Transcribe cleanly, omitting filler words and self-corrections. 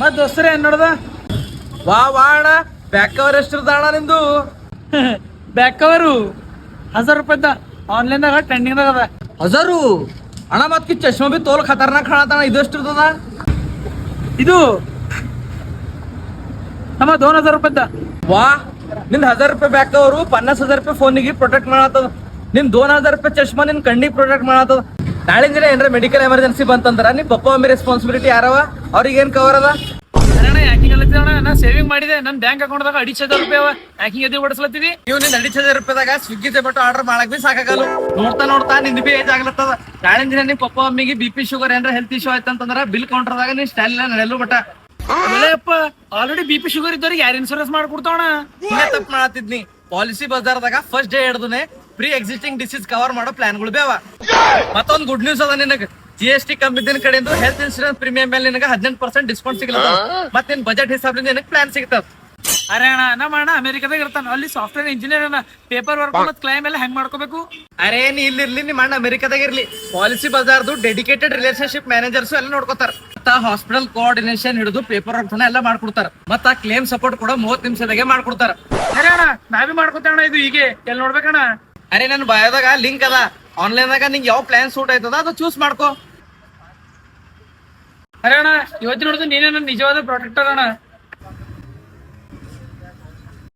ಮತ್ ದೋಸ್ತರೇ ಏನ್ ನೋಡ್ದ ವಾ ಅಣ್ಣ ಬ್ಯಾಕ್ ಕವರ್ ಎಷ್ಟಿರ್ದ ಅಣ್ಣ ನಿಮ್ದು? ಬ್ಯಾಕ್ ಕವರು 1000 ರೂಪಾಯಿದ ಆನ್ಲೈನ್ದಾಗ ಟ್ರೆಂಡಿಂಗ್ದಾಗ ಅದ. 1000 ಅಣ್ಣ ಮತ್ ಚಶ್ಮಾ ಬಿ ತೋಲ್ ಖತರ್ನಾಕ್ ಕಾಣತಾನ. ಇದು ಎಷ್ಟಿರ್ತದ? ಇದು ನಮ್ಮ 2000 ರೂಪಾಯಿದ. ವಾ ನಿನ್ 1000 ರೂಪಾಯಿ ಬ್ಯಾಕ್ ಕವರು 50,000 ರೂಪಾಯಿ ಫೋನಿಗೆ ಪ್ರೊಟೆಕ್ಟ್ ಮಾಡತ್ತದ. ನಿನ್ 2000 ರೂಪಾಯಿ ಚಶ್ಮಾ ನಿನ್ ಕಣ್ಣಿಗೆ ಪ್ರೊಟೆಕ್ಟ್ ಮಾಡತ್ತದ. ನಾಳೆ ದಿನ ಏನ್ರ ಮೆಡಿಕಲ್ ಎಮರ್ಜೆನ್ಸಿ ಬಂತಂದ್ರ ನಿಮ್ ಪಪ್ಪ ಮಮ್ಮಿ ರೆಸ್ಪಾನ್ಸಿಬಿಲಿಟಿ ಯಾರವ? ಅವ್ರಿಗೆ ಏನ್ ಕವರ್ ಅದ? ಯಾಕಿಂಗ್ ಅಲ್ಲತ್ತಿದಣ್ಣ, ನಾ ಸೇವಿಂಗ್ ಮಾಡಿದೆ. ನನ್ನ ಬ್ಯಾಂಕ್ ಅಕೌಂಟ್ದಾಗ 2,500 ರೂಪಾಯಿ ಅವ. ಯಾಕಿಂಗ್ ಎದಿ ಓಡಿಸ್ಲತ್ತೀವಿ? ನೀವು ನಿನ್ 2,500 ರೂಪಾಯಿದಾಗ ಸ್ವಿಗ್ಗಿ ಜೊಮ್ಯಾಟೊ ಆರ್ಡರ್ ಮಾಡಕ್ ಬಿ ಸಾಕಾಗಲ್ಲ. ನೋಡ್ತಾ ನಿಂದ್ ಬಿ ಏಜ್ ಆಗ್ಲತ್ತದ. ನಾಳೆ ದಿನ ನಿಮ್ ಪಪ್ಪ ಮಮ್ಮಿಗೆ BP ಶುಗರ್ ಏನ್ರ ಹೆಲ್ತ್ ಇಶ್ಯೂ ಆಯ್ತಂತಂದ್ರ ಬಿಲ್ ಕೌಂಟರ್ದಾಗ ನೀನ್ ಸ್ಟೈಲ್ ನಡೆಯಲು ಬಟ. ಅಪ್ಪ ಆಲ್ರೆಡಿ BP ಶುಗರ್ ಇದ್ದವ್ರಿಗೆ ಯಾರು ಇನ್ಶೂರೆನ್ಸ್ ಮಾಡ್ಕೊಡ್ತಾವಣ? ತಪ್ಪು ಮಾಡತ್ತಿದ್ನಿ. ಪಾಲಿಸಿ ಬಜಾರ್ದಾಗ ಫಸ್ಟ್ ಡೇ ಹಿಡ್ದುನೆ ಪ್ರೀ ಎಕ್ಸಿಸ್ಟಿಂಗ್ ಡಿಸೀಸ್ ಕವರ್ ಮಾಡೋ ಪ್ಲಾನ್ಗಳು ಬೇವ. ಮತ್ತೊಂದ್ ಗುಡ್ ನ್ಯೂಸ್ ಅದ ನಿನಗ. GST ಕಂಪನಿ ಕಡೆಯಿಂದ ಹೆಲ್ತ್ ಇನ್ಶೂರೆನ್ಸ್ ಪ್ರೀಮಿಯಂ ಮೇಲೆ ನಿನಗ 18% ಡಿಸ್ಕೌಂಟ್ ಸಿಗ್ಲದ. ಮತ್ ನಿನ್ ಬಜೆಟ್ ಹಿಸಾಬ್ಲಿಂದ ನಿನಗ್ ಪ್ಲಾನ್ ಸಿಗ್ತದ. ಅರೆ ಅಣ್ಣ, ನಮ್ಮ ಅಣ್ಣ ಅಮೆರಿಕದಾಗ ಇರ್ತಾನ. ಅಲ್ಲಿ ಸಾಫ್ಟ್ವೇರ್ ಇಂಜಿನಿಯರ್ ಅನ್ನ. ಪೇಪರ್ ವರ್ಕ್ ಮತ್ ಕ್ಲೈಮ್ ಎಲ್ಲ ಹೆಂಗ್ ಮಾಡ್ಕೋಬೇಕು? ಅರೆ ನೀ ಇಲ್ಲಿರ್ಲಿ, ನಿಮ್ಮ ಅಣ್ಣ ಅಮೆರಿಕದಾಗ ಇರ್ಲಿ. ಪಾಲಿಸಿ ಬಜಾರ್ದು ಡೆಡಿಕೇಟೆಡ್ ರಿಲೇಶನ್ಶಿಪ್ ಮ್ಯಾನೇಜರ್ಸ್ ಎಲ್ಲ ನೋಡ್ಕೋತಾರ. ಮತ್ತ ಹಾಸ್ಪಿಟಲ್ ಕೋಆರ್ಡಿನೇಷನ್ ಹಿಡಿದು ಪೇಪರ್ ವರ್ಕ್ ಎಲ್ಲ ಮಾಡ್ಕೊಡ್ತಾರ. ಮತ್ತ ಕ್ಲೇಮ್ ಸಪೋರ್ಟ್ ಕೂಡ 30 ನಿಮಿಷದಾಗೆ ಮಾಡ್ಕೊಡ್ತಾರ. ಅರೆ ಅಣ್ಣ, ನಾವೇ ಮಾಡ್ಕೋತೇವಣ್ಣ. ಇದು ಹೀಗೆ ಎಲ್ಲಿ ನೋಡ್ಬೇಕಣ್ಣ? ಅರೆ ನನ್ ಬಯೋದಾಗ ಲಿಂಕ್ ಅದ. ಆನ್ಲೈನ್ದಾಗ ನಿಂಗೆ ಯಾವ ಪ್ಲಾನ್ ಸೂಟ್ ಆಯ್ತದ ಅದು ಚೂಸ್ ಮಾಡ್ಕೋ. ಅರೆ ಅಣ್ಣ, ಇವತ್ತು ನೋಡಿದ್ರೆ ನೀನೇ ನನ್ನ ನಿಜವಾದ ಪ್ರೊಟೆಕ್ಟರ್ ಅಣ್ಣ.